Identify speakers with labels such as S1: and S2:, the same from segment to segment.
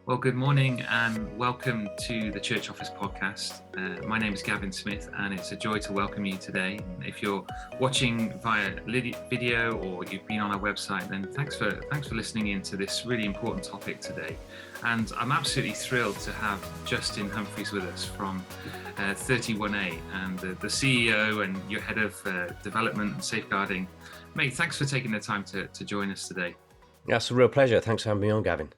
S1: Well, good morning and welcome to the Church Office podcast. My name is Gavin Smith and it's a joy to welcome you today. If you're watching via video or you've been on our website, then thanks for listening in to this really important topic today. And I'm absolutely thrilled to have Justin Humphreys with us from ThirtyOne and the CEO and your head of development and safeguarding. Mate, thanks for taking the time to join us today.
S2: That's a real pleasure. Thanks for having me on, Gavin.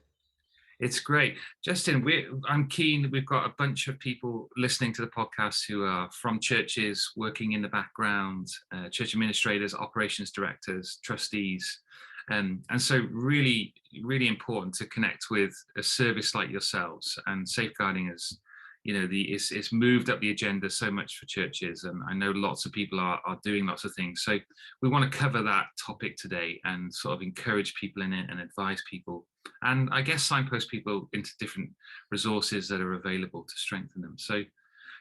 S1: It's great. Justin, I'm keen. We've got a bunch of people listening to the podcast who are from churches, working in the background, church administrators, operations directors, trustees. And so really, really important to connect with a service like yourselves, and safeguarding is, it's moved up the agenda so much for churches. And I know lots of people are doing lots of things. So we want to cover that topic today and sort of encourage people in it and advise people. And I guess signpost people into different resources that are available to strengthen them. So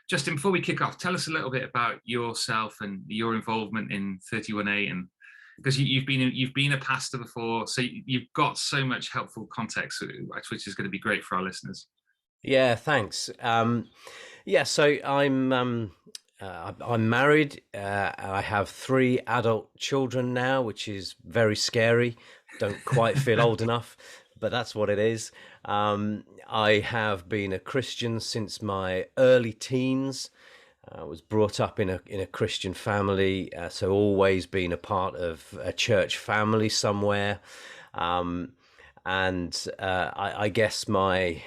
S1: Justin, before we kick off, tell us a little bit about yourself and your involvement in ThirtyOne, and because you've been a pastor before, so you've got so much helpful context, which is going to be great for our listeners.
S2: Yeah, thanks. So I'm married. I have 3 adult children now, which is very scary. Don't quite feel old enough, but that's what it is. I have been a Christian since my early teens. I was brought up in a Christian family, so always been a part of a church family somewhere. I guess my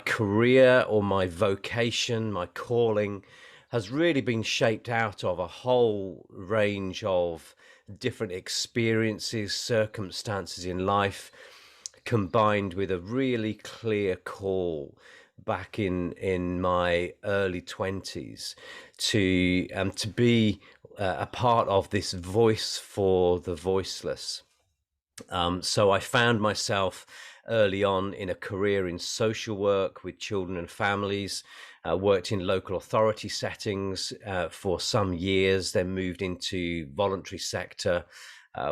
S2: career or my vocation, my calling, has really been shaped out of a whole range of different experiences, circumstances in life, combined with a really clear call back in my early 20s to be a part of this voice for the voiceless. So I found myself early on in a career in social work with children and families, worked in local authority settings for some years, then moved into voluntary sector,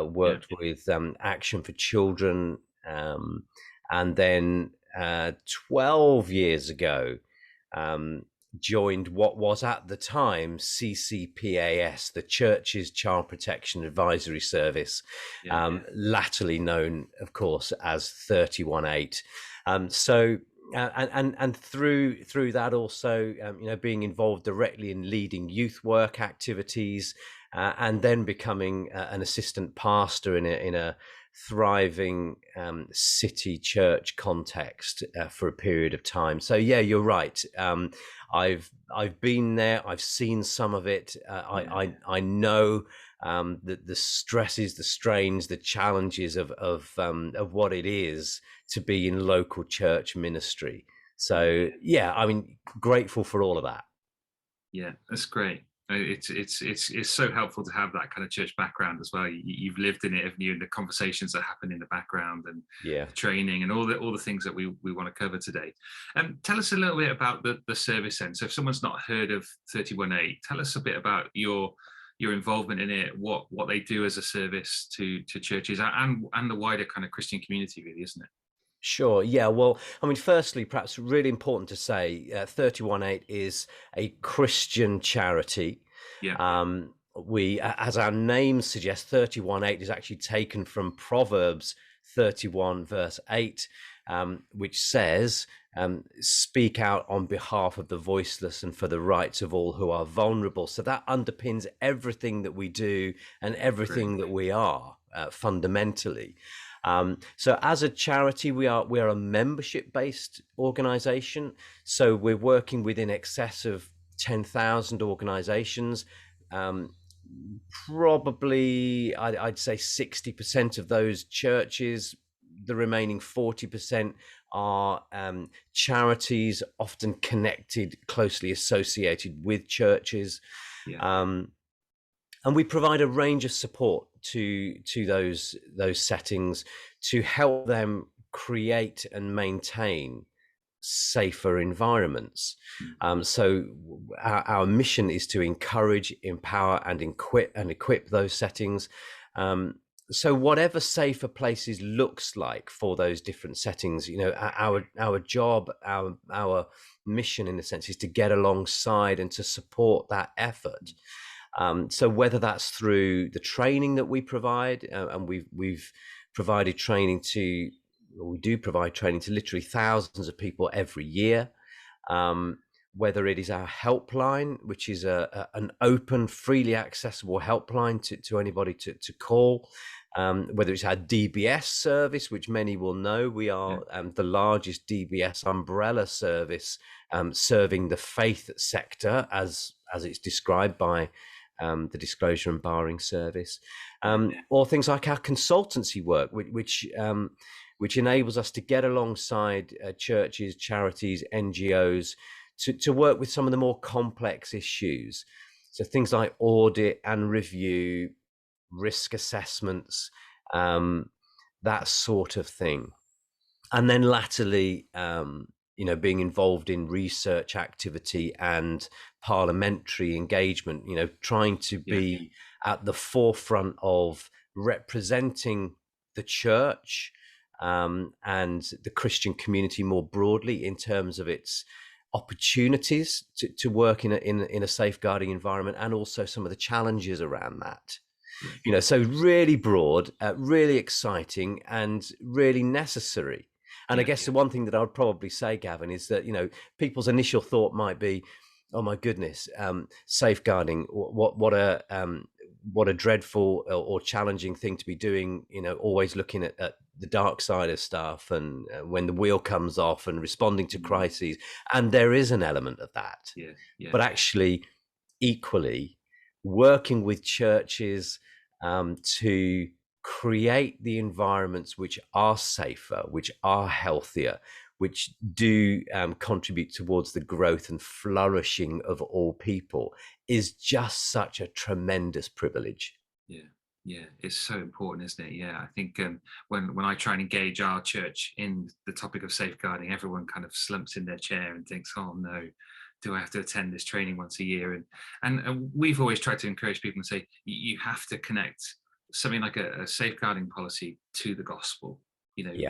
S2: worked with Action for Children, and then 12 years ago, joined what was at the time CCPAS, the Church's Child Protection Advisory Service, latterly known, of course, as 318. And through that also, being involved directly in leading youth work activities, and then becoming an assistant pastor in a thriving city church context for a period of time. So yeah, you're right. I've been there. I've seen some of it. I know the stresses, the strains, the challenges of what it is to be in local church ministry. So yeah, I mean, grateful for all of that.
S1: Yeah, that's great. It's so helpful to have that kind of church background as well. You've lived in it, haven't you? And the conversations that happen in the background, and the training, and all the things that we want to cover today. Tell us a little bit about the service then. So if someone's not heard of 318, tell us a bit about your involvement in it, what they do as a service to churches and the wider kind of Christian community, really, isn't it?
S2: Sure. Yeah. Well, I mean, firstly, perhaps really important to say, 318 is a Christian charity.
S1: Yeah.
S2: We, as our name suggests, 318 is actually taken from Proverbs 31 verse 8, which says, speak out on behalf of the voiceless and for the rights of all who are vulnerable. So that underpins everything that we do and everything that we are, fundamentally. So as a charity, we are a membership-based organization. So we're working with in excess of 10,000 organizations. Probably, I'd say 60% of those churches. The remaining 40% are charities, often connected, closely associated with churches. And we provide a range of support to those settings to help them create and maintain safer environments. So our mission is to encourage, empower, and equip those settings. So whatever safer places looks like for those different settings, our job, our mission in a sense is to get alongside and to support that effort. So whether that's through the training that we provide, and we've provided training to, or we do provide training to literally thousands of people every year. Whether it is our helpline, which is an open, freely accessible helpline to anybody to call, whether it's our DBS service, which many will know, we are the largest DBS umbrella service serving the faith sector as it's described by the Disclosure and Barring Service, or things like our consultancy work, which enables us to get alongside churches, charities, NGOs, to work with some of the more complex issues. So things like audit and review, risk assessments, that sort of thing. And then latterly, being involved in research activity and parliamentary engagement, trying to be at the forefront of representing the church and the Christian community more broadly in terms of its opportunities to work in a safeguarding environment, and also some of the challenges around that. So really broad, really exciting, and really necessary. And I guess the one thing that I would probably say, Gavin, is that people's initial thought might be, "Oh my goodness, safeguarding! What a dreadful or challenging thing to be doing." Always looking at the dark side of stuff, and when the wheel comes off, and responding to crises. And there is an element of that. But actually, equally, working with churches to create the environments which are safer, which are healthier, which do contribute towards the growth and flourishing of all people, is just such a tremendous privilege.
S1: Yeah, it's so important, isn't it? I think when I try and engage our church in the topic of safeguarding, everyone kind of slumps in their chair and thinks, "Oh no, do I have to attend this training once a year?" And we've always tried to encourage people and say, you have to connect something like a safeguarding policy to the gospel.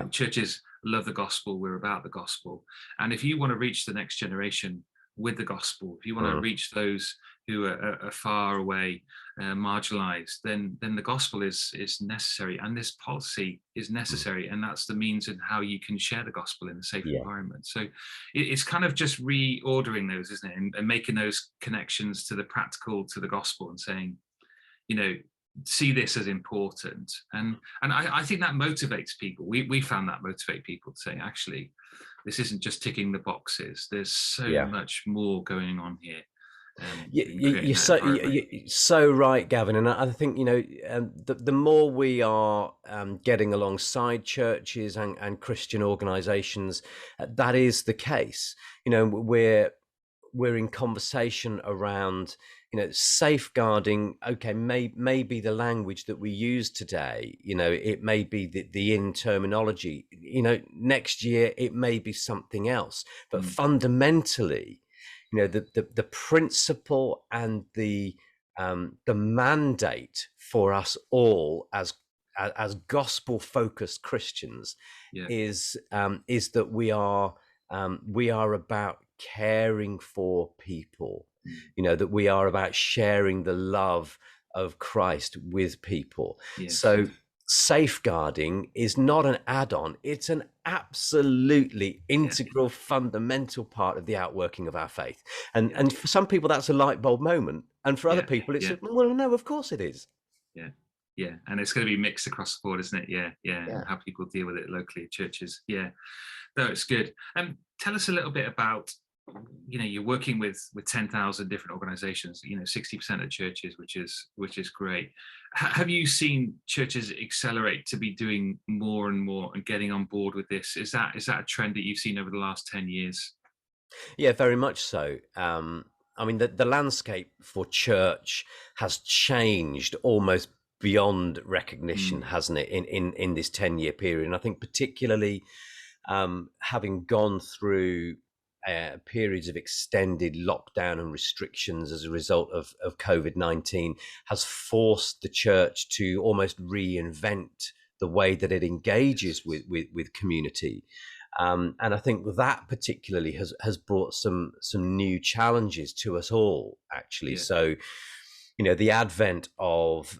S1: Churches love the gospel. We're about the gospel. And if you want to reach the next generation with the gospel, if you want to reach those who are far away, marginalized, then the gospel is necessary, and this policy is necessary, and that's the means in how you can share the gospel in a safe environment. So it's kind of just reordering those, isn't it, and making those connections to the practical, to the gospel, and saying, see this as important. And I think that motivates people. We found that motivate people to say, actually, this isn't just ticking the boxes. There's so much more going on here.
S2: You're so right, Gavin. And I think the more we are getting alongside churches and Christian organisations, that is the case. We're in conversation around safeguarding. Okay, maybe the language that we use today, it may be the in terminology. Next year it may be something else, but fundamentally, the principle and the mandate for us all as gospel focused Christians is that we are about caring for people, that we are about sharing the love of Christ with people. So safeguarding is not an add-on, it's an absolutely integral, fundamental part of the outworking of our faith. And for some people that's a light bulb moment, and for other people it's well, no, of course it is.
S1: And it's going to be mixed across the board, isn't it? And how people deal with it locally at churches. No, it's good. Tell us a little bit about, you're working with 10,000 different organizations, 60% of churches, which is great. Have you seen churches accelerate to be doing more and more and getting on board with this? Is that a trend that you've seen over the last 10 years?
S2: Yeah, very much so. I mean, the landscape for church has changed almost beyond recognition, hasn't it, in this 10-year period? And I think particularly having gone through periods of extended lockdown and restrictions as a result of COVID-19 has forced the church to almost reinvent the way that it engages with community. And I think that particularly has brought some new challenges to us all, actually.
S1: Yeah.
S2: So, the advent of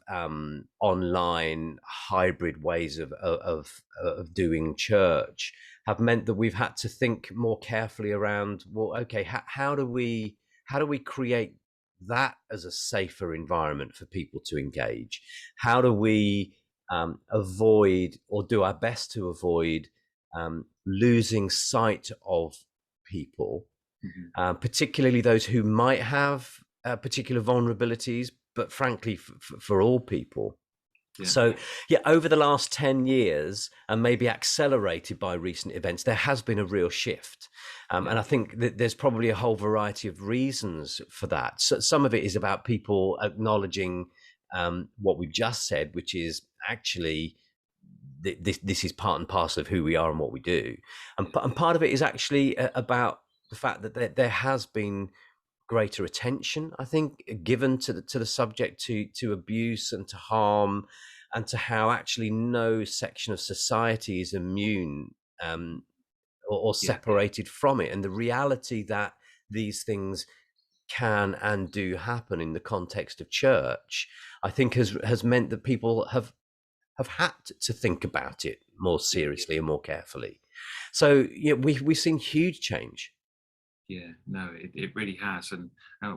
S2: online hybrid ways of doing church have meant that we've had to think more carefully around, well, okay, how do we create that as a safer environment for people to engage? How do we avoid, or do our best to avoid, losing sight of people, particularly those who might have particular vulnerabilities, but frankly, for all people.
S1: Yeah.
S2: So, over the last 10 years, and maybe accelerated by recent events, there has been a real shift. And I think that there's probably a whole variety of reasons for that. So some of it is about people acknowledging what we've just said, which is actually this is part and parcel of who we are and what we do. And part of it is actually about the fact that there has been greater attention, I think, given to the subject, to abuse and to harm, and to how actually no section of society is immune or separated from it, and the reality that these things can and do happen in the context of church, I think has meant that people have had to think about it more seriously and more carefully. So we've seen huge change.
S1: Yeah, no, it really has. And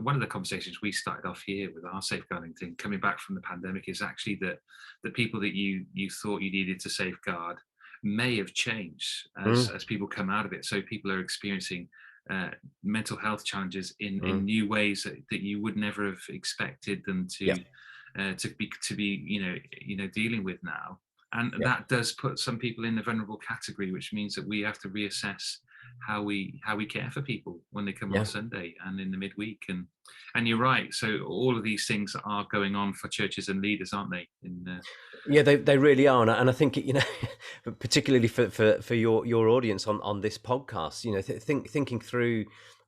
S1: one of the conversations we started off here with our safeguarding thing, coming back from the pandemic, is actually that the people that you thought you needed to safeguard may have changed as people come out of it. So people are experiencing mental health challenges in new ways that you would never have expected them to be dealing with now. And that does put some people in the vulnerable category, which means that we have to reassess how we care for people when they come on Sunday and in the midweek. And you're right. So all of these things are going on for churches and leaders, aren't they?
S2: They really are, and I think particularly for your audience on this podcast, thinking through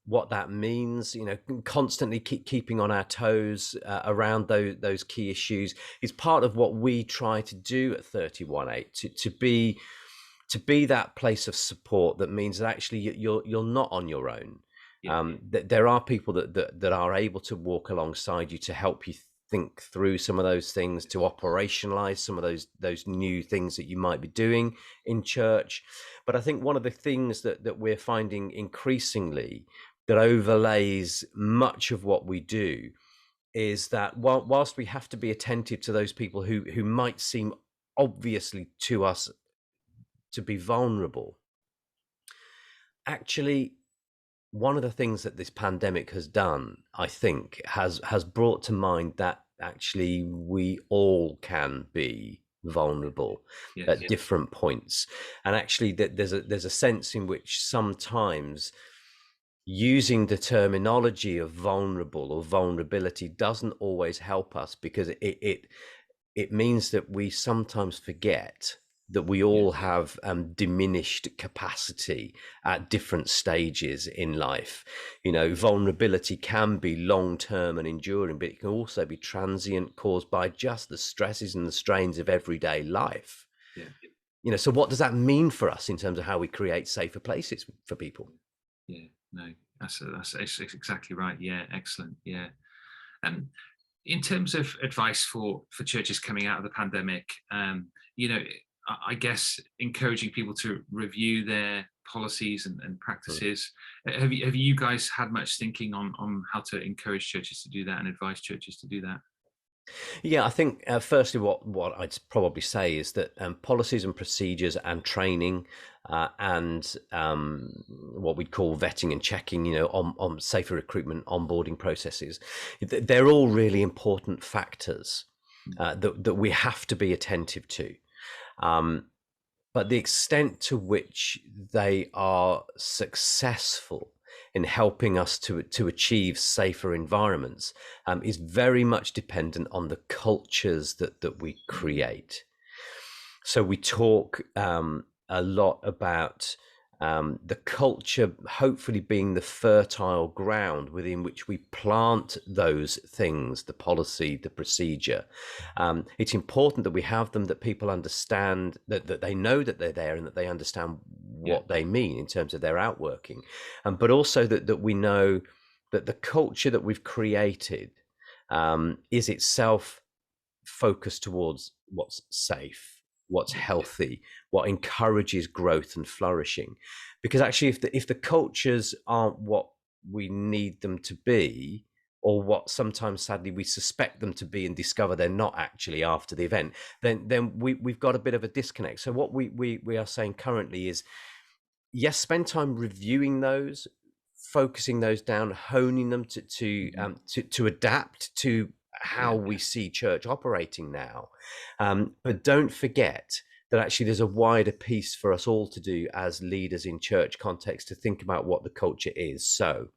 S2: what that means, constantly keeping on our toes around those key issues is part of what we try to do at 31/8, to be that place of support that means that actually you're not on your own. That there are people that are able to walk alongside you to help you think through some of those things, to operationalize some of those new things that you might be doing in church. But I think one of the things that we're finding increasingly that overlays much of what we do is that whilst we have to be attentive to those people who might seem obviously to us to be vulnerable, actually one of the things that this pandemic has done, I think, has brought to mind that actually we all can be vulnerable at different points, and actually that there's a sense in which sometimes using the terminology of vulnerable or vulnerability doesn't always help us, because it means that we sometimes forget that we all have diminished capacity at different stages in life. Vulnerability can be long-term and enduring, but it can also be transient, caused by just the stresses and the strains of everyday life. So what does that mean for us in terms of how we create safer places for people?
S1: No, that's exactly right. Excellent. And in terms of advice for churches coming out of the pandemic, I guess encouraging people to review their policies and practices. Have you guys had much thinking on how to encourage churches to do that and advise churches to do that?
S2: Yeah, I think firstly, what I'd probably say is that policies and procedures and training and what we'd call vetting and checking, on safer recruitment, onboarding processes, they're all really important factors that we have to be attentive to. But the extent to which they are successful in helping us to achieve safer environments is very much dependent on the cultures that we create. So we talk a lot about The culture hopefully being the fertile ground within which we plant those things, the policy, the procedure. It's important that we have them, that people understand, that they know that they're there, and that they understand
S1: Yeah.
S2: what they mean in terms of their outworking. But also that we know that the culture that we've created is itself focused towards what's safe, what's
S1: Yeah.
S2: healthy, what encourages growth and flourishing. Because actually, if the cultures aren't what we need them to be, or what sometimes sadly we suspect them to be and discover they're not actually after the event, then we've got a bit of a disconnect. So what we are saying currently is, yes, spend time reviewing those, focusing those down, honing them to adapt to how
S1: Yeah.
S2: we see church operating now. But don't forget that actually there's a wider piece for us all to do as leaders in church context, to think about what the culture is. So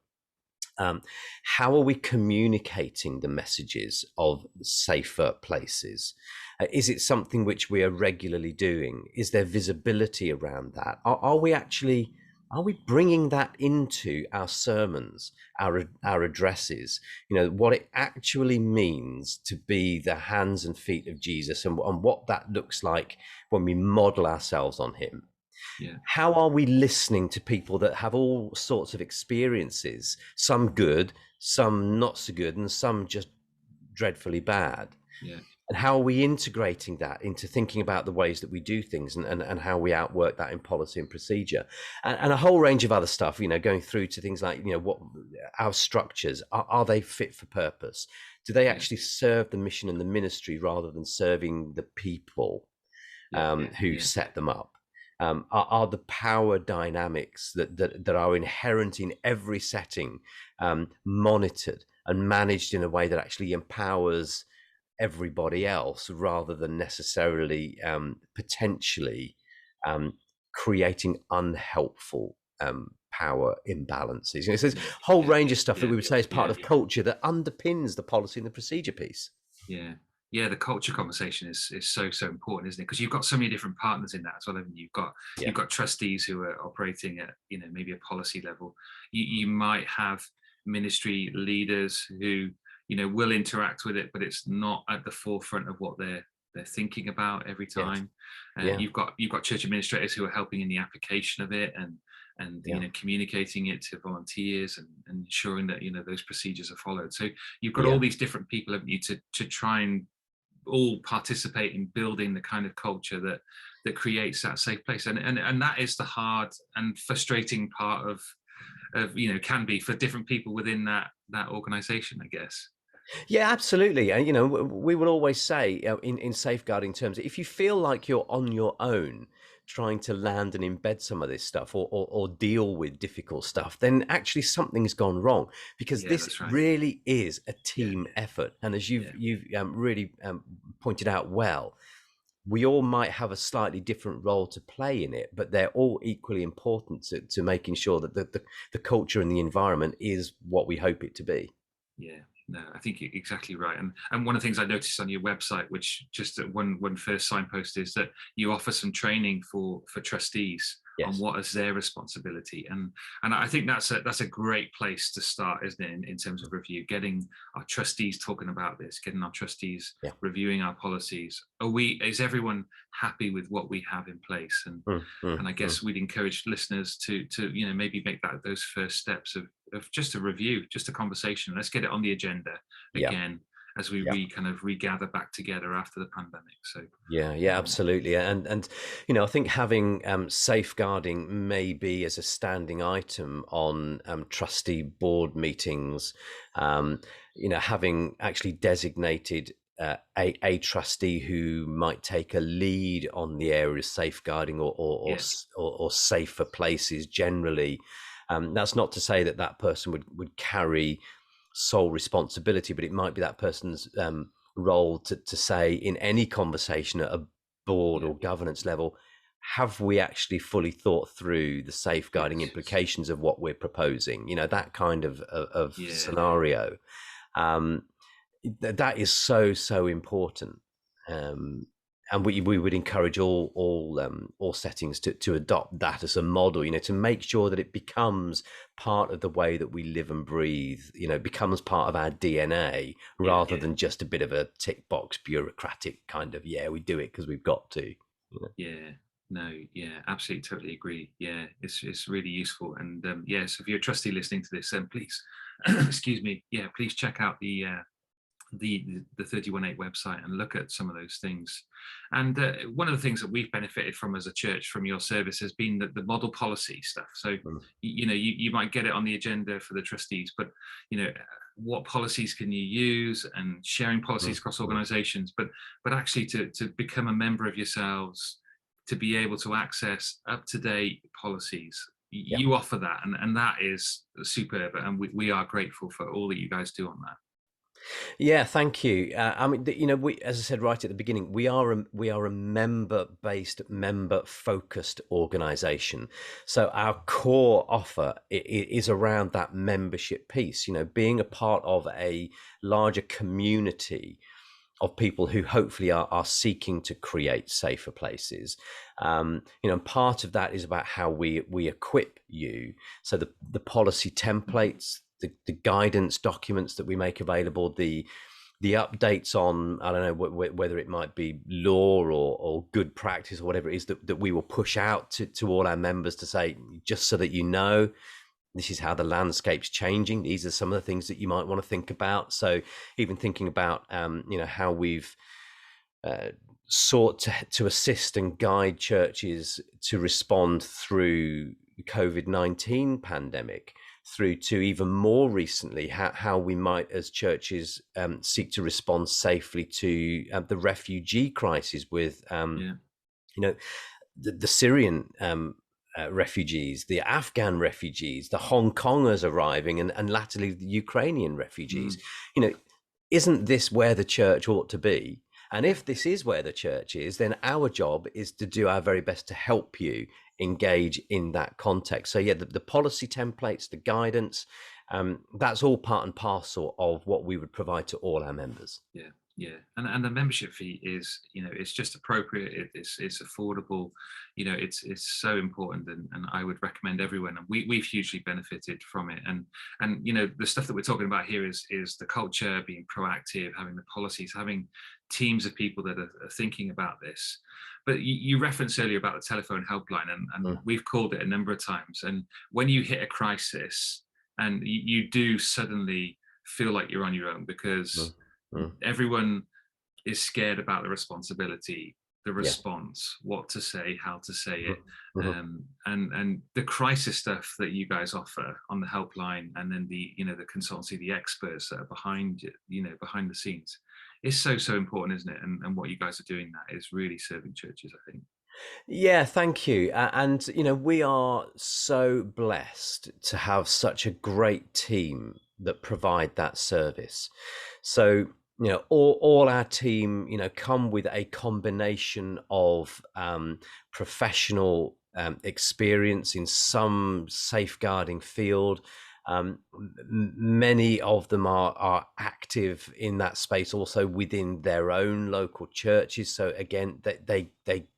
S2: how are we communicating the messages of safer places? Is it something which we are regularly doing? Is there visibility around that? Are we bringing that into our sermons, our addresses? What it actually means to be the hands and feet of Jesus, and what that looks like when we model ourselves on him.
S1: Yeah.
S2: How are we listening to people that have all sorts of experiences, some good, some not so good, and some just dreadfully bad?
S1: Yeah.
S2: And how are we integrating that into thinking about the ways that we do things, and how we outwork that in policy and procedure, and a whole range of other stuff, going through to things like, what our structures are they fit for purpose? Do they actually serve the mission and the ministry rather than serving the people who set them up? Are the power dynamics that are inherent in every setting monitored and managed in a way that actually empowers everybody else, rather than necessarily potentially creating unhelpful power imbalances? So there's a whole range of stuff that we would say is part of culture that underpins the policy and the procedure piece.
S1: Yeah. Yeah, the culture conversation is so important, isn't it? Because you've got so many different partners in that as well. Haven't you? You've got trustees who are operating at maybe a policy level. You might have ministry leaders who will interact with it, but it's not at the forefront of what they're thinking about every time. You've got church administrators who are helping in the application of it, and communicating it to volunteers, and ensuring that those procedures are followed. So you've got all these different people, haven't you, to try and all participate in building the kind of culture that creates that safe place. And that is the hard and frustrating part of can be for different people within that organization, I guess.
S2: Yeah, absolutely. And we will always say, in safeguarding terms, if you feel like you're on your own trying to land and embed some of this stuff, or deal with difficult stuff, then actually something's gone wrong, because this really is a team effort. And as you've really pointed out well, we all might have a slightly different role to play in it, but they're all equally important to making sure that the culture and the environment is what we hope it to be.
S1: Yeah, no, I think you're exactly right. And one of the things I noticed on your website, which just at one first signpost, is that you offer some training for trustees on what is their responsibility. And I think that's a great place to start, isn't it, in terms of review, getting our trustees talking about this, getting our trustees reviewing our policies. Is everyone happy with what we have in place? And I guess we'd encourage listeners to maybe make those first steps of just a review, just a conversation. Let's get it on the agenda again as we regather back together after the pandemic. So
S2: absolutely. And I think having safeguarding maybe as a standing item on trustee board meetings, having actually designated a trustee who might take a lead on the area of safeguarding or safer places generally. That's not to say that person would carry sole responsibility, but it might be that person's role to say, in any conversation at a board or governance level, have we actually fully thought through the safeguarding implications of what we're proposing? That kind of scenario. That is so important. and we would encourage all settings to adopt that as a model, to make sure that it becomes part of the way that we live and breathe, becomes part of our DNA,
S1: Yeah,
S2: rather
S1: yeah,
S2: than just a bit of a tick box bureaucratic kind of, we do it because we've got to.
S1: yeah. No, yeah, absolutely, totally agree. Yeah, it's really useful. And yes, if you're a trustee listening to this, then please, excuse me, yeah, please check out the 318 website and look at some of those things. And one of the things that we've benefited from as a church from your service has been the model policy stuff. So
S2: Mm,
S1: you might get it on the agenda for the trustees, but what policies can you use, and sharing policies
S2: mm,
S1: across
S2: mm.
S1: organizations, but actually to become a member of yourselves, to be able to access up-to-date policies.
S2: Yeah.
S1: You offer that, and that is superb, and we are grateful for all that you guys do on that.
S2: Yeah, thank you. I mean, we, as I said right at the beginning, we are a member-based, member-focused organisation. So our core offer is around that membership piece. Being a part of a larger community of people who hopefully are seeking to create safer places. And part of that is about how we equip you. So the policy templates, the guidance documents that we make available, the updates on, I don't know, whether it might be law or good practice or whatever it is that we will push out to all our members to say, just so that this is how the landscape's changing. These are some of the things that you might want to think about. So even thinking about, how we've sought to assist and guide churches to respond through COVID-19 pandemic, through to even more recently, how we might as churches seek to respond safely to the refugee crisis with,
S1: Yeah.
S2: the Syrian refugees, the Afghan refugees, the Hong Kongers arriving, and latterly the Ukrainian refugees.
S1: Mm.
S2: Isn't this where the church ought to be? And if this is where the church is, then our job is to do our very best to help you engage in that context. So yeah, the policy templates, the guidance, that's all part and parcel of what we would provide to all our members.
S1: Yeah, yeah, and the membership fee is, it's just appropriate. It's affordable. It's so important, and I would recommend everyone. And we've hugely benefited from it. And the stuff that we're talking about here is the culture, being proactive, having the policies, having teams of people that are thinking about this. But you referenced earlier about the telephone helpline, and
S2: Mm,
S1: we've called it a number of times. And when you hit a crisis, and you do suddenly feel like you're on your own, because
S2: mm, mm.
S1: everyone is scared about the responsibility, the
S2: Yeah.
S1: response, what to say, how to say
S2: Mhm,
S1: it.
S2: mhm.
S1: And the crisis stuff that you guys offer on the helpline, and then the consultancy, the experts that are behind it, behind the scenes, is so important, isn't it? And what you guys are doing, that is really serving churches, I think.
S2: Yeah, thank you. And we are so blessed to have such a great team that provide that service. So, all our team, come with a combination of professional experience in some safeguarding field. Many of them are active in that space also within their own local churches. So again, they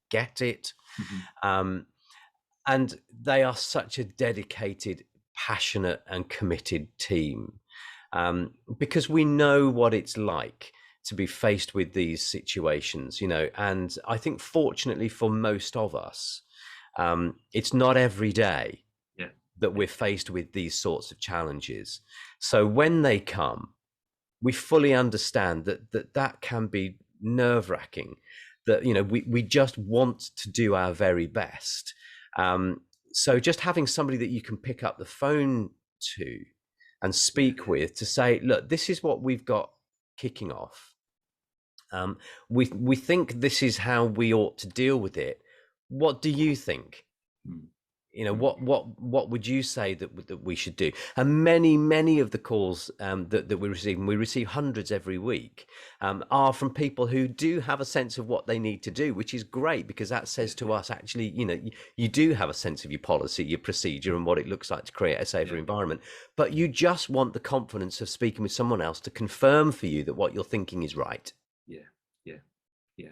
S2: get it.
S1: Mhm.
S2: Um, and they are such a dedicated, passionate, and committed team, because we know what it's like to be faced with these situations, and I think fortunately for most of us, it's not every day
S1: Yeah,
S2: that
S1: yeah,
S2: we're faced with these sorts of challenges. So when they come, we fully understand that can be nerve-wracking, that we just want to do our very best. So just having somebody that you can pick up the phone to and
S1: yeah,
S2: speak with, to say, look, this is what we've got kicking off. We think this is how we ought to deal with it. What do you think?
S1: mm, mm,
S2: What would you say that we should do? And many of the calls that we receive, and we receive hundreds every week, are from people who do have a sense of what they need to do, which is great, because that
S1: yeah,
S2: says to us, actually, you do have a sense of your policy, your procedure, and what it looks like to create a safer
S1: yeah,
S2: environment, but you just want the confidence of speaking with someone else to confirm for you that what you're thinking is right.
S1: yeah, yeah, yeah.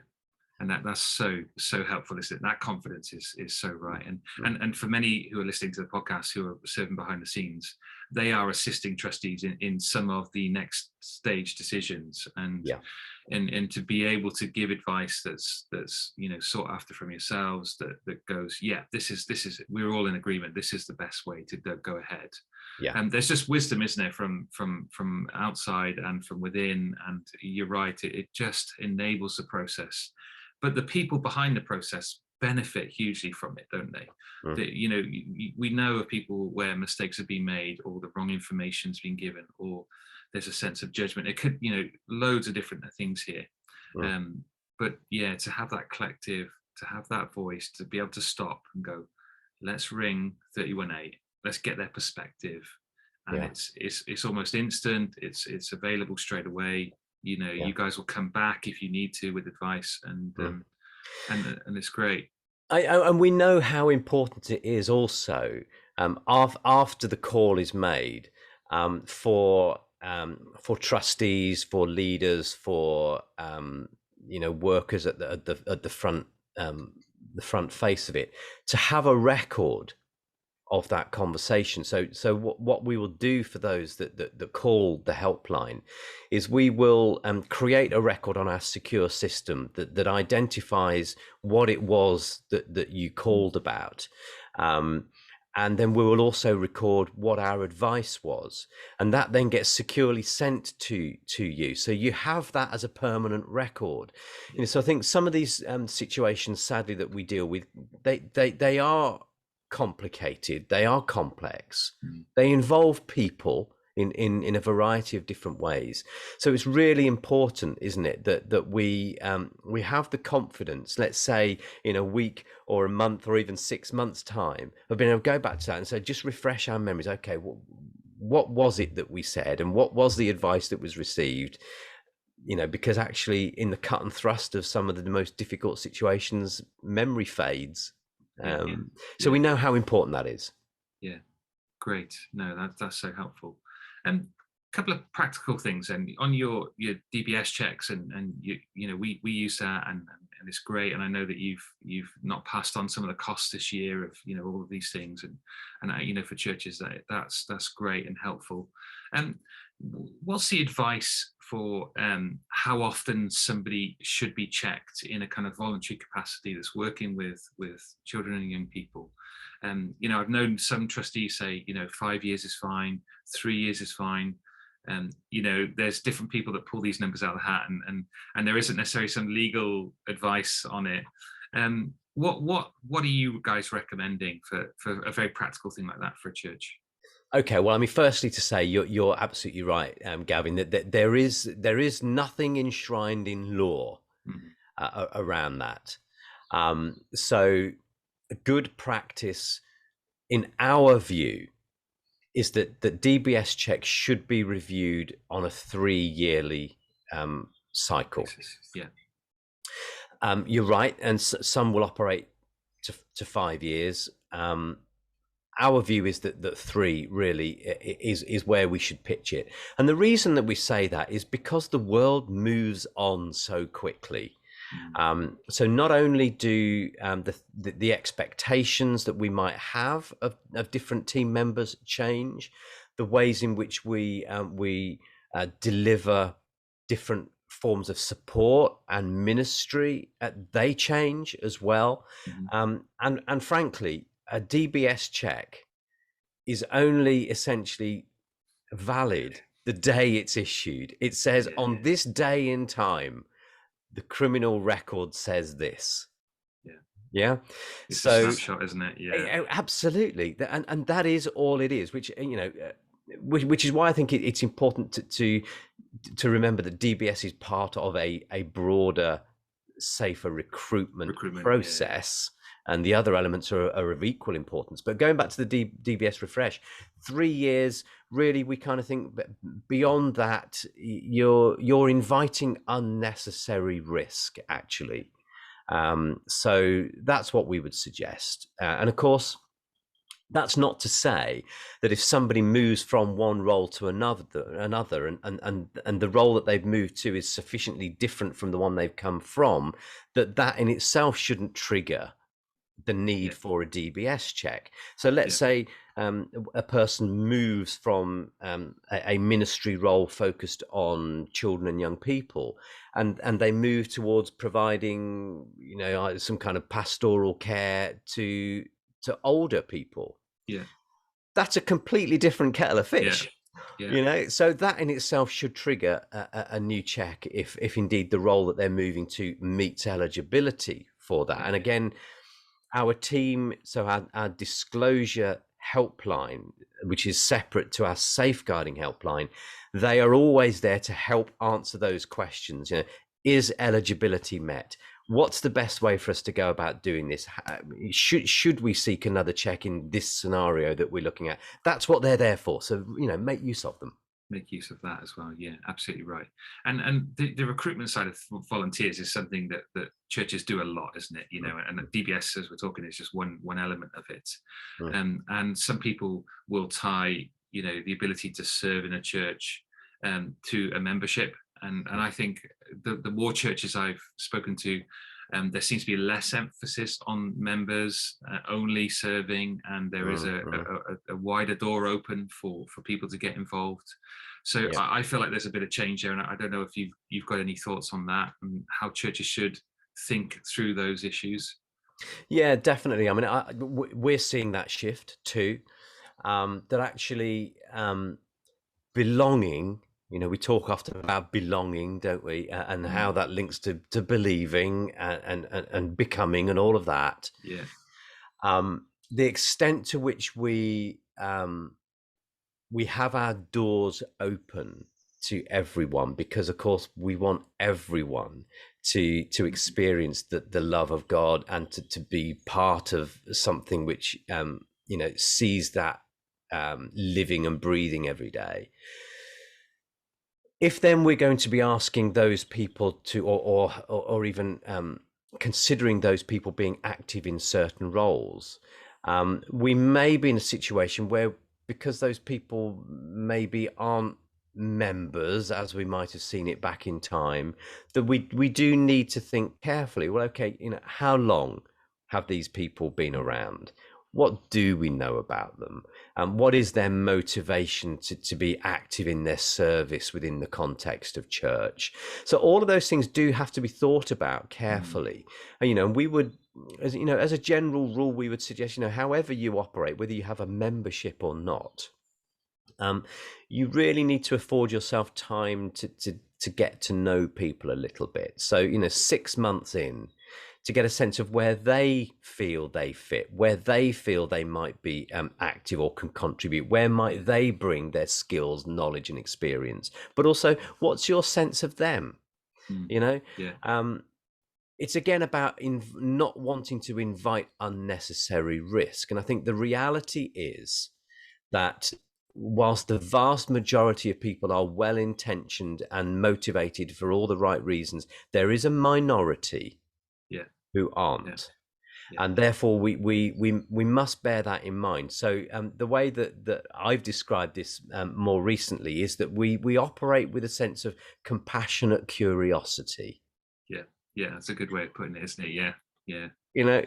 S1: And that's so helpful, isn't it? That confidence is so right. And for many who are listening to the podcast who are serving behind the scenes, they are assisting trustees in some of the next stage decisions, and
S2: Yeah.
S1: and to be able to give advice that's sought after from yourselves, that goes, yeah, this is we're all in agreement, this is the best way to go ahead.
S2: Yeah.
S1: And there's just wisdom, isn't there, from outside and from within. And you're right, it just enables the process, but the people behind the process benefit hugely from it, don't they?
S2: Mm.
S1: We know of people where mistakes have been made, or the wrong information's been given, or there's a sense of judgment. It could, loads of different things here.
S2: Mm.
S1: But yeah, to have that collective, to have that voice, to be able to stop and go, let's ring 318, let's get their perspective. And
S2: Yeah.
S1: it's almost instant, it's available straight away.
S2: Yeah.
S1: You guys will come back if you need to with advice, and it's great.
S2: And we know how important it is also, after the call is made, for trustees, for leaders, for workers at the front, the front face of it, to have a record of that conversation. So what we will do for those that call the helpline is we will create a record on our secure system that identifies what it was that you called about. And then we will also record what our advice was, and that then gets securely sent to you. So you have that as a permanent record. So I think some of these situations, sadly, that we deal with, they are complicated, they are complex, they involve people in a variety of different ways. So it's really important, isn't it, that we have the confidence, let's say in a week or a month or even 6 months time, of being able to go back to that and say, just refresh our memories. Okay, what was it that we said, and what was the advice that was received? Because actually in the cut and thrust of some of the most difficult situations, memory fades. So we know how important that is.
S1: Yeah, great. No, that's so helpful. And a couple of practical things, and on your DBS checks, and we use that, and it's great. And I know that you've not passed on some of the costs this year of all of these things, and for churches that's great and helpful. And what's the advice for how often somebody should be checked in a kind of voluntary capacity that's working with children and young people? I've known some trustees say 5 years is fine, 3 years is fine. There's different people that pull these numbers out of the hat, and there isn't necessarily some legal advice on it. What are you guys recommending for a very practical thing like that for a church?
S2: Okay, well, I mean, firstly, to say you're absolutely right, Gavin, that there is nothing enshrined in law around that. So a good practice, in our view, is that DBS checks should be reviewed on a 3-yearly cycle.
S1: Yeah.
S2: You're right, and some will operate to 5 years. Our view is that 3 really is where we should pitch it. And the reason that we say that is because the world moves on so quickly. So not only do the expectations that we might have of different team members change, the ways in which we deliver different forms of support and ministry, they change as well. And frankly, a DBS check is only essentially valid the day it's issued. It says on this day in time, the criminal record says this. Yeah.
S1: It's a snapshot, isn't it? Yeah.
S2: Absolutely. And that is all it is, which is why I think it's important to remember that DBS is part of a broader, safer recruitment process. And the other elements are of equal importance. But going back to the DBS refresh, 3 years, really, we kind of think beyond that, you're inviting unnecessary risk, actually. So that's what we would suggest. And of course, That's not to say that if somebody moves from one role to another, and the role that they've moved to is sufficiently different from the one they've come from, that in itself shouldn't trigger the need
S1: Yeah.
S2: for a DBS check. So let's
S1: Yeah.
S2: say a person moves from a ministry role focused on children and young people, and they move towards providing, some kind of pastoral care to older people.
S1: Yeah.
S2: That's a completely different kettle of
S1: Yeah.
S2: fish.
S1: Yeah.
S2: So that in itself should trigger a new check if indeed the role that they're moving to meets eligibility for that.
S1: Yeah.
S2: And again, our team, so our disclosure helpline, which is separate to our safeguarding helpline, they are always there to help answer those questions. Is eligibility met? What's the best way for us to go about doing this? Should we seek another check in this scenario that we're looking at? That's what they're there for. So, make use of them.
S1: Make use of that as well. Yeah, absolutely right. And the recruitment side of volunteers is something that churches do a lot, isn't it? And DBS, as we're talking, is just one element of it. And some people will tie, the ability to serve in a church to a membership. And I think the more churches I've spoken to, there seems to be less emphasis on members only serving, and there is a wider door open for people to get involved. So
S2: Yeah.
S1: I feel like there's a bit of change there, and I don't know if you've got any thoughts on that and how churches should think through those issues.
S2: Yeah, definitely. I mean, we're seeing that shift too. That actually belonging. We talk often about belonging, don't we? And how that links to believing and becoming and all of that.
S1: Yeah.
S2: The extent to which we have our doors open to everyone, because of course we want everyone to experience the love of God and to be part of something which sees that living and breathing every day. If then we're going to be asking those people to, or even considering those people being active in certain roles, we may be in a situation where, because those people maybe aren't members as we might have seen it back in time, that we do need to think carefully. Well, okay, how long have these people been around? What do we know about them? And what is their motivation to be active in their service within the context of church? So all of those things do have to be thought about carefully. And we would, as a general rule, we would suggest, however you operate, whether you have a membership or not, you really need to afford yourself time to get to know people a little bit. So, 6 months in, to get a sense of where they feel they fit, where they feel they might be active or can contribute, where might they bring their skills, knowledge and experience, but also what's your sense of them? It's again about not wanting to invite unnecessary risk. And I think the reality is that whilst the vast majority of people are well-intentioned and motivated for all the right reasons, there is a minority who aren't. And therefore we must bear that in mind. So the way that I've described this more recently is that we operate with a sense of compassionate curiosity.
S1: Yeah, that's a good way of putting it, isn't it? Yeah.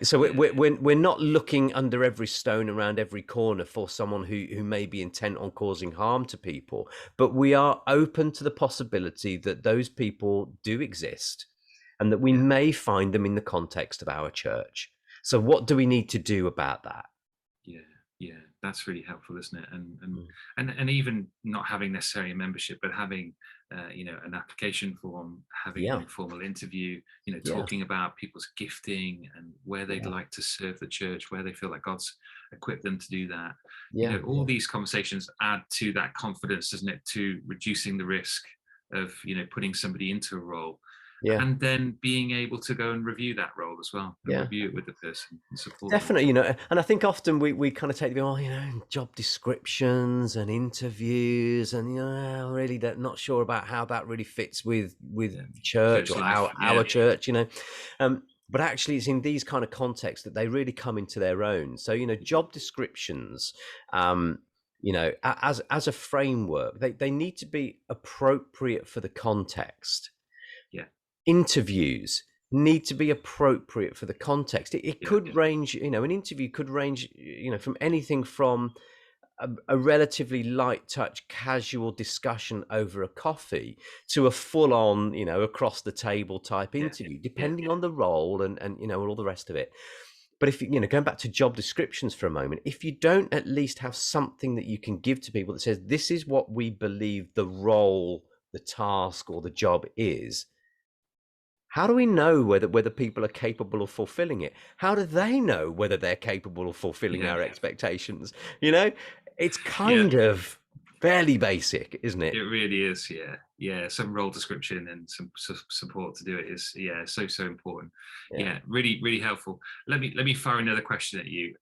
S2: So we're not looking under every stone around every corner for someone who may be intent on causing harm to people, but we are open to the possibility that those people do exist and that we may find them in the context of our church. So what do we need to do about that?
S1: Yeah, that's really helpful, isn't it? And even not having necessarily a membership, but having an application form, having an informal interview, talking about people's gifting and where they'd like to serve the church, where they feel like God's equipped them to do that. All these conversations add to that confidence, doesn't it, to reducing the risk of putting somebody into a role. And then being able to go and review that role as well, and review it with the person and support
S2: definitely
S1: them.
S2: And I think often we kind of take job descriptions and interviews and really not sure about how that really fits with church or
S1: life.
S2: our church. but actually it's in these kind of contexts that they really come into their own. So, job descriptions, as a framework, they need to be appropriate for the context.
S1: Yeah.
S2: Interviews need to be appropriate for the context. It
S1: Yeah.
S2: could range, an interview could range, from anything from a relatively light touch, casual discussion over a coffee to a full on, across the table type
S1: Yeah.
S2: interview,
S1: Yeah.
S2: depending on the role and all the rest of it. But if going back to job descriptions for a moment, if you don't at least have something that you can give to people that says, this is what we believe the role, the task, or the job is, how do we know whether people are capable of fulfilling it? How do they know whether they're capable of fulfilling
S1: Yeah.
S2: our expectations? It's
S1: Yeah.
S2: kind of fairly basic, isn't
S1: It
S2: it?
S1: really is. Yeah. Yeah. Some role description and some support to do it is, so important.
S2: Yeah.
S1: Yeah. Really, really helpful. Let me fire another question at you.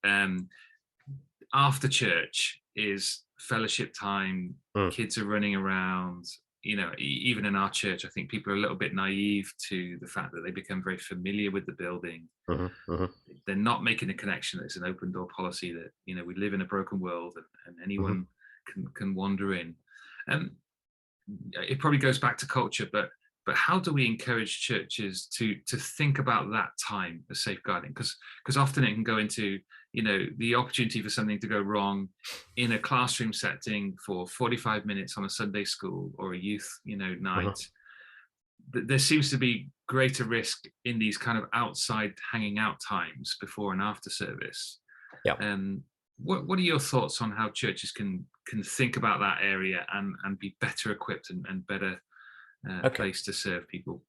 S1: After church is fellowship time.
S2: Mm,
S1: Kids are running around. Even in our church, I think people are a little bit naive to the fact that they become very familiar with the building.
S2: mhm, mhm,
S1: They're not making the connection that it's an open door policy, that we live in a broken world, and
S2: mhm.
S1: anyone can wander in. Um, it probably goes back to culture, but how do we encourage churches to think about that time as safeguarding? Because often it can go into the opportunity for something to go wrong in a classroom setting for 45 minutes on a Sunday school or a youth
S2: Mhm.
S1: night. There seems to be greater risk in these kind of outside hanging out times before and after service.
S2: Yeah.
S1: um, what are your thoughts on how churches can think about that area and be better equipped and better
S2: Okay.
S1: placed to serve people?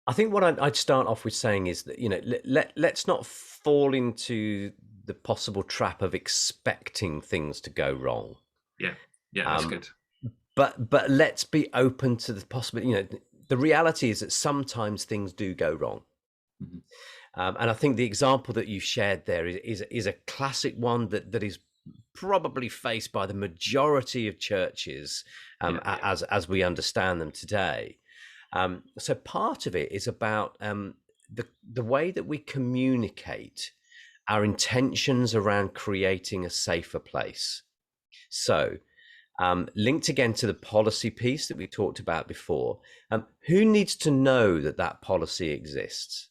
S2: I think what I'd start off with saying is that let's not fall into the possible trap of expecting things to go wrong.
S1: Yeah, yeah, that's
S2: Um,
S1: good.
S2: but let's be open to the possibility. The reality is that sometimes things do go wrong.
S1: Mhm.
S2: And I think the example that you shared there is a classic one that is probably faced by the majority of churches,
S1: Yeah,
S2: as we understand them today. So part of it is about the way that we communicate our intentions around creating a safer place. So linked again to the policy piece that we talked about before, who needs to know that that policy exists?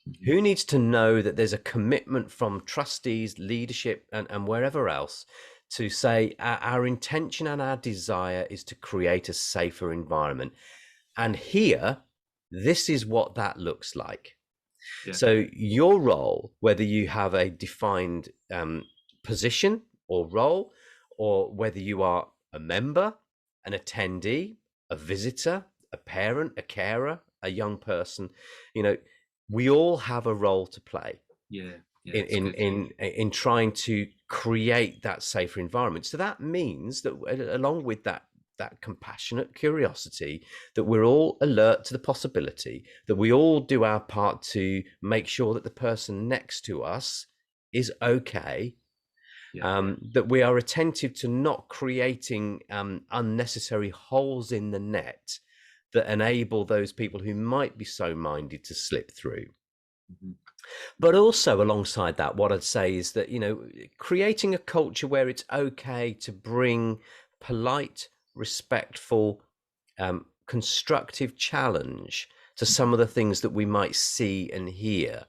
S1: mhm,
S2: Who needs to know that there's a commitment from trustees, leadership, and wherever else to say our intention and our desire is to create a safer environment? And here, this is what that looks like.
S1: yeah,
S2: So, your role, whether you have a defined position or role, or whether you are a member, an attendee, a visitor, a parent, a carer, a young person, you know, we all have a role to play
S1: yeah, yeah.
S2: in
S1: That's
S2: in
S1: good.
S2: in in trying to create that safer environment. So that means that along with that compassionate curiosity, that we're all alert to the possibility, that we all do our part to make sure that the person next to us is okay,
S1: Yeah,
S2: that we are attentive to not creating unnecessary holes in the net that enable those people who might be so minded to slip through.
S1: mhm,
S2: But also alongside that, what I'd say is that, creating a culture where it's okay to bring polite, respectful, constructive challenge to some of the things that we might see and hear.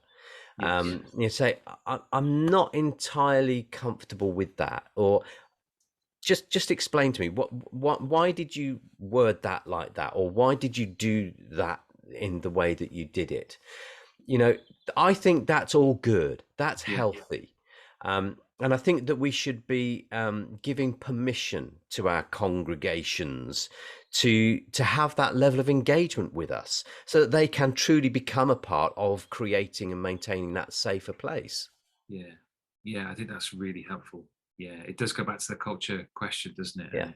S1: yes,
S2: Say, I'm not entirely comfortable with that, or just explain to me why did you word that like that, or why did you do that in the way that you did it? you know I think that's all good, that's
S1: yeah,
S2: healthy. And I think that we should be giving permission to our congregations to have that level of engagement with us, so that they can truly become a part of creating and maintaining that safer place.
S1: yeah, yeah. I think that's really helpful. Yeah, it does go back to the culture question, doesn't it?
S2: Yeah,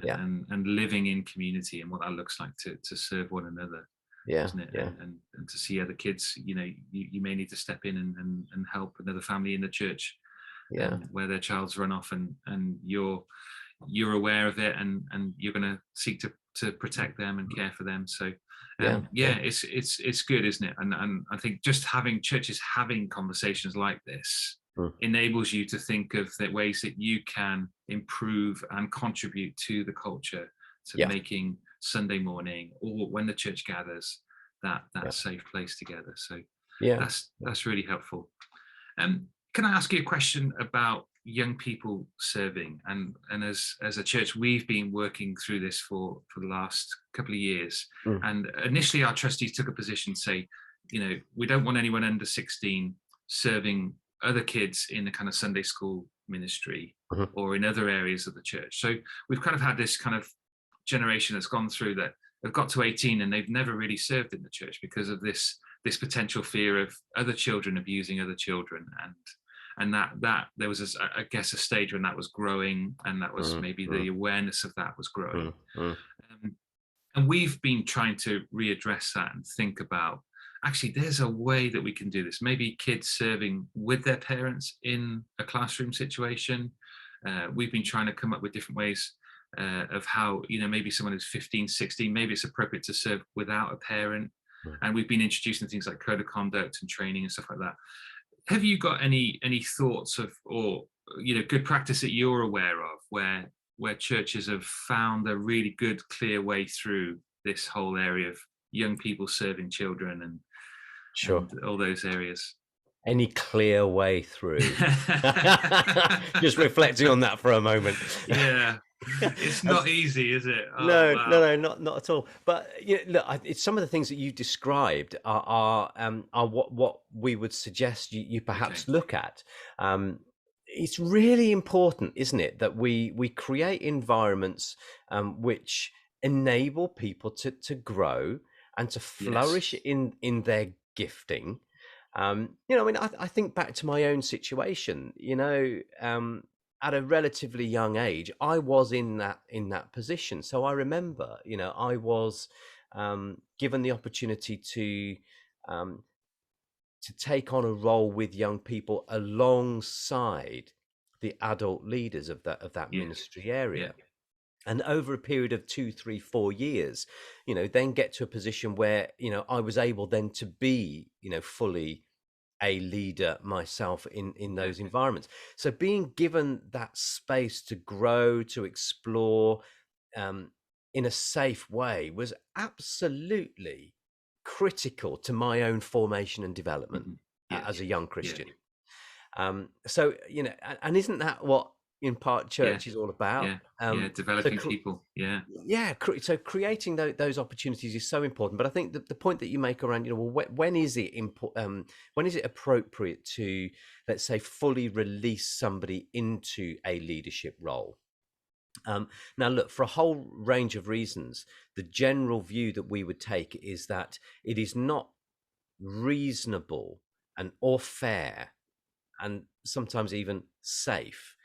S2: yeah,
S1: And living in community and what that looks like to serve one another,
S2: yeah,
S1: doesn't it?
S2: yeah,
S1: And to see other kids, you may need to step in and help another family in the church,
S2: yeah,
S1: where their child's run off, and you're aware of it, and you're going to seek to to protect them and care for them. So
S2: Yeah,
S1: yeah, it's good, isn't it? And I think just having churches having conversations like this
S2: mm,
S1: enables you to think of the ways that you can improve and contribute to the culture, to
S2: yeah,
S1: making Sunday morning or when the church gathers that
S2: yeah,
S1: safe place together. So
S2: yeah, yeah.
S1: that's really helpful. Can I ask you a question about young people serving? And as a church, we've been working through this for the last couple of years.
S2: Mm,
S1: And initially, our trustees took a position, say, we don't want anyone under 16 serving other kids in the kind of Sunday school ministry
S2: mhm,
S1: or in other areas of the church. So we've kind of had this kind of generation that's gone through that have got to 18 and they've never really served in the church because of this potential fear of other children abusing other children, and that there was I guess a stage when that was growing, and that was
S2: mm,
S1: maybe
S2: mm,
S1: the awareness of that was growing.
S2: mm, mm.
S1: um, and we've been trying to readdress that and think about, actually there's a way that we can do this, maybe kids serving with their parents in a classroom situation. We've been trying to come up with different ways of how, maybe someone who's 15, 16, maybe it's appropriate to serve without a parent.
S2: Mm.
S1: And we've been introducing things like code of conduct and training and stuff like that. Have you got any thoughts of, or good practice that you're aware of, where churches have found a really good clear way through this whole area of young people serving children
S2: Sure.
S1: and all those areas?
S2: Any clear way through? Just reflecting on that for a moment.
S1: Yeah, it's
S2: As
S1: not easy, is it? Oh
S2: No, no,
S1: wow.
S2: no, not at all. But look, it's some of the things that you described are what we would suggest you
S1: Okay.
S2: perhaps look at. It's really important, isn't it, that we create environments which enable people to grow and to
S1: Yes.
S2: flourish in their gifting. I mean, I think back to my own situation. At a relatively young age, I was in that position. So I remember, I was given the opportunity um, to take on a role with young people alongside the adult leaders of that
S1: Yeah.
S2: ministry
S1: Yeah.
S2: area. And over a period of 2, 3, 4 years, then get to a position where, I was able then to be, fully a leader myself in
S1: Yeah.
S2: those environments. So being given that space to grow, to explore um, in a safe way was absolutely critical to my own formation and development
S1: Mhm. Yeah.
S2: as a young
S1: Yeah.
S2: Christian. So and isn't that what in part
S1: Yeah.
S2: church is all about?
S1: Yeah. Yeah.
S2: So
S1: Developing people. Yeah.
S2: yeah, so creating those opportunities is so important. But I think the point that you make around, well, when is it when is it appropriate to, let's say, fully release somebody into a leadership role? Now, look, for a whole range of reasons, the general view that we would take is that it is not reasonable and or fair and sometimes even safe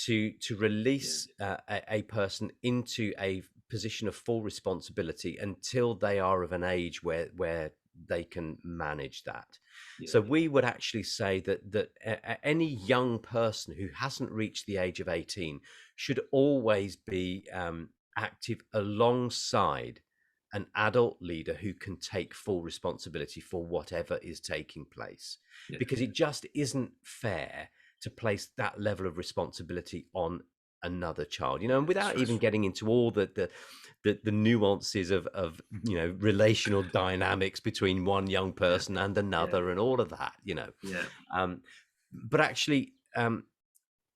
S2: to
S1: Yeah.
S2: release a person into a position of full responsibility until they are of an age where they can manage that.
S1: Yeah.
S2: So we would actually say that any young person who hasn't reached the age of 18 should always be active alongside an adult leader who can take full responsibility for whatever is taking place,
S1: Yeah.
S2: because it just isn't fair to place that level of responsibility on another child,
S1: Yeah.
S2: and without even getting into all the nuances of relational dynamics between one young
S1: Yeah.
S2: person and
S1: Yeah.
S2: another and all of that,
S1: Yeah.
S2: um, but actually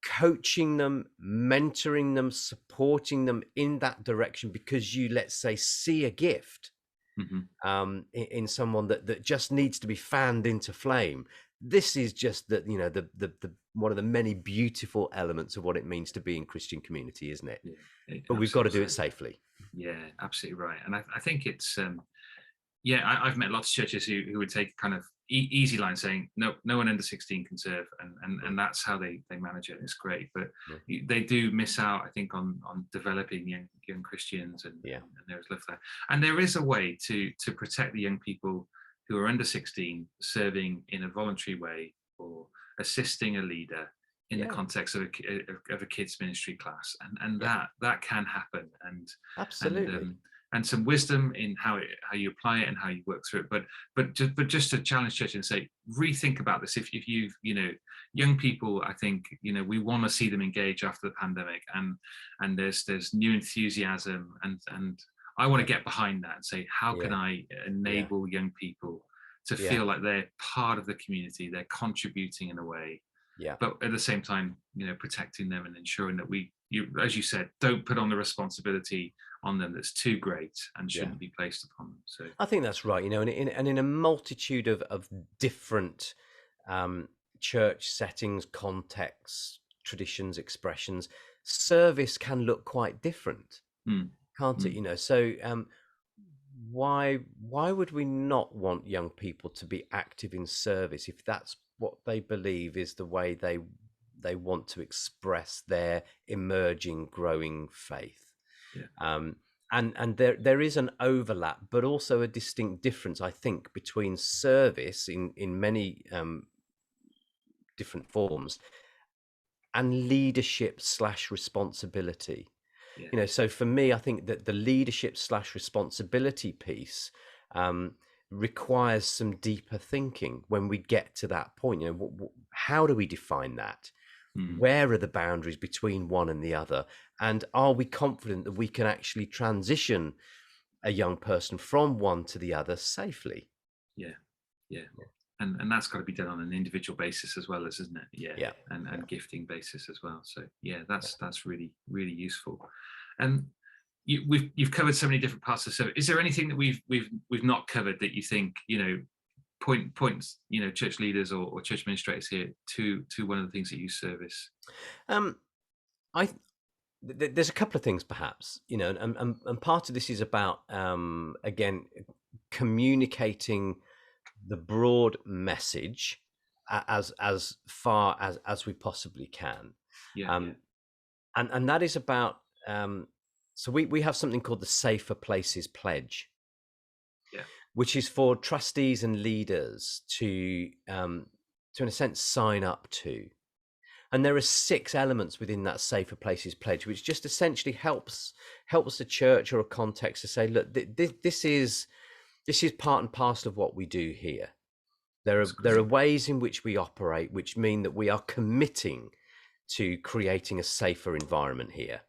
S2: coaching them, mentoring them, supporting them in that direction, because you, let's say, see a gift
S1: Hmm.
S2: in someone that just needs to be fanned into flame. This is just the one of the many beautiful elements of what it means to be in Christian community, isn't it?
S1: Yeah.
S2: But we've got to do
S1: Absolutely.
S2: it safely.
S1: Yeah. Absolutely right. And I think it's yeah, I've met lots of churches who would take kind of easy line saying no one under 16 can serve,
S2: Mm,
S1: and that's how they manage it. It's great, but
S2: mm,
S1: they do miss out, I think, on developing young Christians,
S2: yeah,
S1: and there's love there. And there is a way to protect the young people who are under 16 serving in a voluntary way or assisting a leader in the
S2: yeah,
S1: context of a kids ministry class, and
S2: yeah,
S1: that can happen, and
S2: absolutely.
S1: and some wisdom in how you apply it and how you work through it. But just to challenge church and say, rethink about this. If you've, young people, I think, we want to see them engage after the pandemic, and there's new enthusiasm, and I want to get behind that and say, how can
S2: Yeah.
S1: I enable young people to
S2: Yeah.
S1: feel like they're part of the community, they're contributing in a way,
S2: Yeah.
S1: but at the same time, protecting them and ensuring that as you said, don't put on the responsibility on them that's too great and shouldn't be placed upon them. So
S2: I think that's right. And in a multitude of different church settings, contexts, traditions, expressions, service can look quite different, can't it? So why would we not want young people to be active in service if that's what they believe is the way they want to express their emerging, growing faith? And there is an overlap, but also a distinct difference, I think, between service in many different forms and leadership / responsibility. So for me, I think that the leadership / responsibility piece requires some deeper thinking when we get to that point. How do we define that? Where are the boundaries between one and the other? And are we confident that we can actually transition a young person from one to the other safely?
S1: Yeah. And that's got to be done on an individual basis as well, isn't it? And gifting basis as well. So that's really, really useful. And you've covered so many different parts of service. Is there anything that we've not covered that you think points church leaders or church administrators here to one of the things that you service?
S2: There's a couple of things, perhaps, and part of this is about again communicating the broad message as far as we possibly can. And that is about so we have something called the Safer Places Pledge, which is for trustees and leaders to in a sense sign up to. And there are 6 elements within that Safer Places Pledge, which just essentially helps the church or a context to say, look, this is part and parcel of what we do here. There are ways in which we operate, which mean that we are committing to creating a safer environment here.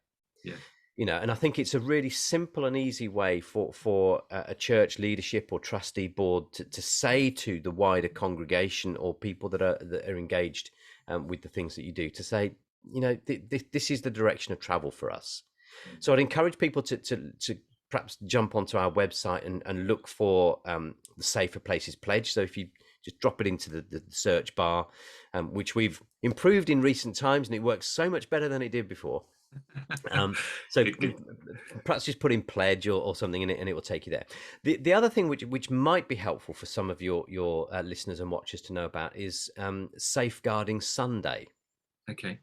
S2: And I think it's a really simple and easy way for a church leadership or trustee board to say to the wider congregation or people that are engaged with the things that you do, to say, this is the direction of travel for us. So I'd encourage people to perhaps jump onto our website and look for the Safer Places Pledge. So if you just drop it into the search bar, which we've improved in recent times, and it works so much better than it did before. So perhaps just put in pledge or something in it, and it will take you there. The other thing which might be helpful for some of your listeners and watchers to know about is Safeguarding Sunday.
S1: Okay.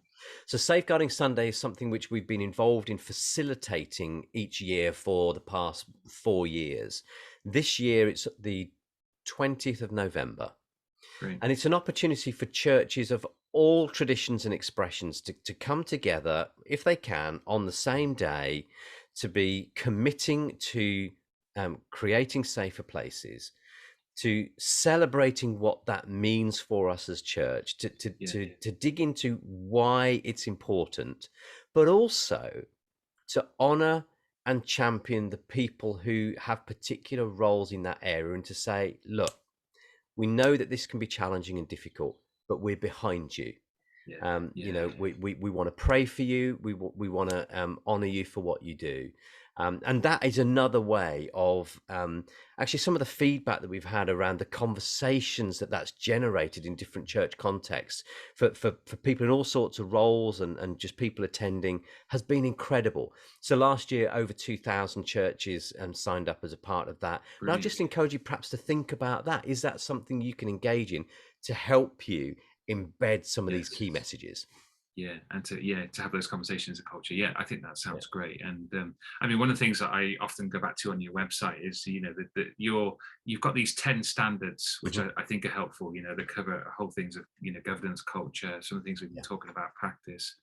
S2: So Safeguarding Sunday is something which we've been involved in facilitating each year for the past 4 years. This year it's the 20th of November.
S1: Great.
S2: And it's an opportunity for churches of all traditions and expressions to come together, if they can, on the same day, to be committing to creating safer places, to celebrating what that means for us as church, to dig into why it's important, but also to honor and champion the people who have particular roles in that area, and to say, look, we know that this can be challenging and difficult, but we're behind you. We want to pray for you. We want to honor you for what you do. And that is another way of actually some of the feedback that we've had around the conversations that's generated in different church contexts for people in all sorts of roles and just people attending has been incredible. So last year, over 2,000 churches signed up as a part of that. Brilliant. And I'll just encourage you perhaps to think about that. Is that something you can engage in to help you embed some of these key messages?
S1: And to have those conversations in culture. I think that sounds great. And I mean, one of the things that I often go back to on your website is that you've got these 10 standards which I think are helpful, that cover whole things of governance, culture, some of the things we've been talking about, practice.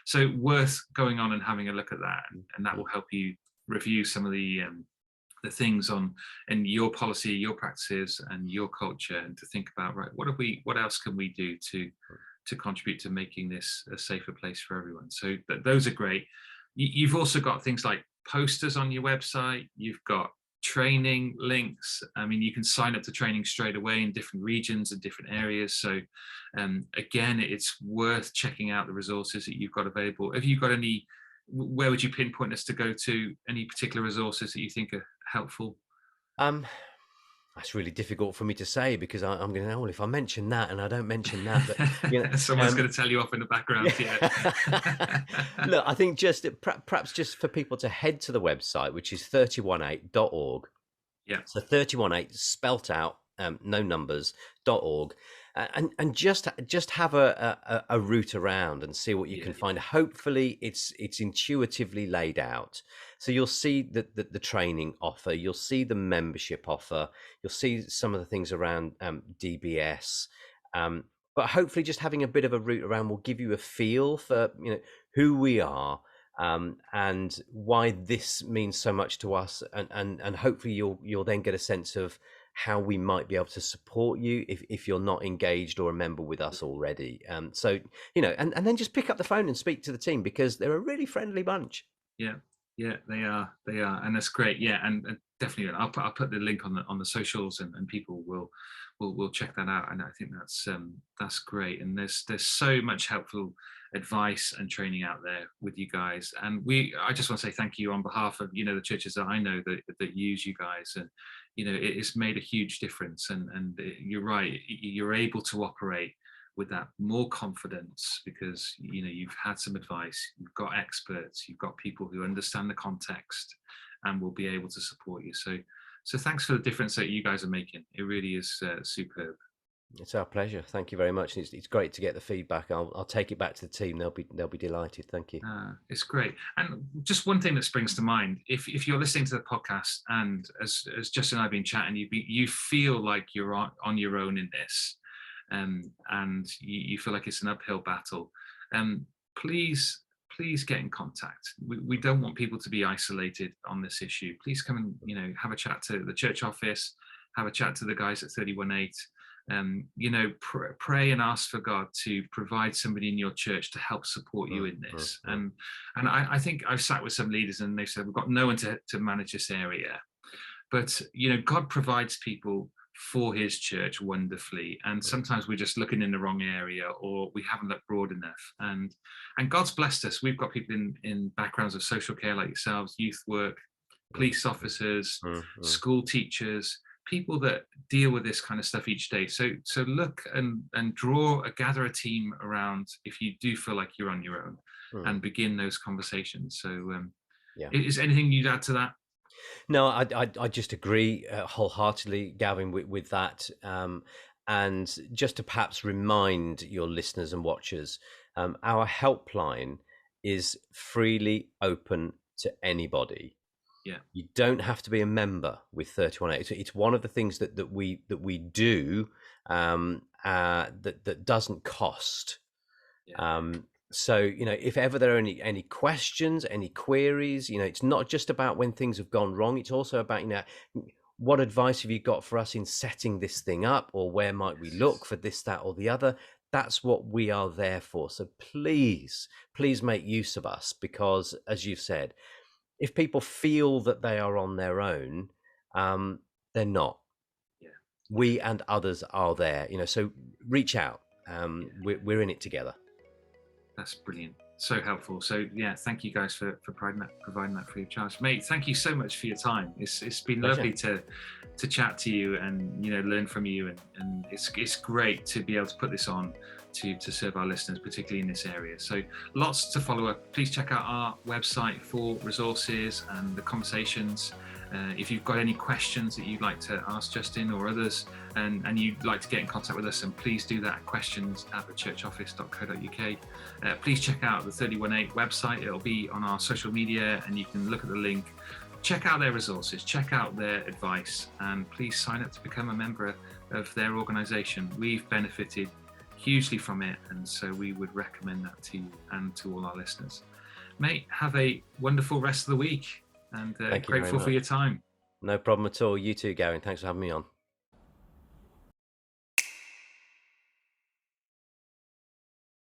S1: So worth going on and having a look at that, and that will help you review some of the the things on in your policy, your practices, and your culture, and to think about, right, what else can we do to contribute to making this a safer place for everyone. So those are great. You've also got things like posters on your website. You've got training links. I mean, you can sign up to training straight away in different regions and different areas. So again, it's worth checking out the resources that you've got available. Have you got any, where would you pinpoint us to go to? Any particular resources that you think are helpful?
S2: Um, that's really difficult for me to say because I'm going to know, well, if I mention that and I don't mention that, but you know,
S1: Someone's going to tell you off in the background. Yeah.
S2: Look, I think just perhaps just for people to head to the website, which is 318.org.
S1: Yeah.
S2: So 318 spelt out, no numbers.org, and just have a route around and see what you can find. Hopefully it's intuitively laid out. So you'll see the training offer, you'll see the membership offer, you'll see some of the things around DBS. But hopefully just having a bit of a route around will give you a feel for, you know, who we are, and why this means so much to us, and hopefully you'll then get a sense of how we might be able to support you if you're not engaged or a member with us already. So, you know, and then just pick up the phone and speak to the team, because they're a really friendly bunch.
S1: Yeah, they are, and that's great. Yeah, and definitely, I'll put the link on the socials, and people will check that out. And I think that's great. And there's so much helpful advice and training out there with you guys. And I just want to say thank you on behalf of, you know, the churches that I know that use you guys, and you know, it's made a huge difference. And you're right, you're able to operate with that more confidence because, you know, you've had some advice, you've got experts, you've got people who understand the context and will be able to support you. So thanks for the difference that you guys are making. It really is superb.
S2: It's our pleasure. Thank you very much. It's great to get the feedback. I'll take it back to the team. They'll be delighted. Thank you.
S1: It's great. And just one thing that springs to mind: if you're listening to the podcast, and as Justin and I've been chatting, you feel like you're on your own in this, and you feel like it's an uphill battle, please get in contact. We don't want people to be isolated on this issue. Please come and, you know, have a chat to the church office, have a chat to the guys at 318. You know, pray and ask for God to provide somebody in your church to help support you in this. And I think I've sat with some leaders and they've said, we've got no one to manage this area. But, you know, God provides people for his church wonderfully. And sometimes we're just looking in the wrong area, or we haven't looked broad enough. And God's blessed us. We've got people in backgrounds of social care like yourselves, youth work, police officers, school teachers, people that deal with this kind of stuff each day. So look and gather a team around if you do feel like you're on your own, and begin those conversations. So is anything you'd add to that?
S2: No, I just agree wholeheartedly, Gavin, with that. And just to perhaps remind your listeners and watchers, our helpline is freely open to anybody.
S1: Yeah,
S2: you don't have to be a member with 318. It's one of the things that we do that doesn't cost. Yeah. So, you know, if ever there are any questions, any queries, you know, it's not just about when things have gone wrong. It's also about, you know, what advice have you got for us in setting this thing up, or where might we look for this, that, or the other? That's what we are there for. So please make use of us, because as you've said, if people feel that they are on their own, they're not. Yeah. We and others are there, you know, so reach out. We're in it together.
S1: That's brilliant. So helpful. So yeah, thank you guys for providing that free of charge. Mate, thank you so much for your time. It's been lovely to chat to you and, you know, learn from you, and it's great to be able to put this on to serve our listeners, particularly in this area. So lots to follow up. Please check out our website for resources and the conversations. If you've got any questions that you'd like to ask Justin or others, and you'd like to get in contact with us, and please do that at questions@thechurchoffice.co.uk. Please check out the 318 website. It'll be on our social media, and you can look at the link. Check out their resources, check out their advice, and please sign up to become a member of their organisation. We've benefited hugely from it, and so we would recommend that to you and to all our listeners. Mate, have a wonderful rest of the week, and grateful for your time.
S2: No problem at all. You too, Gavin. Thanks for having me on.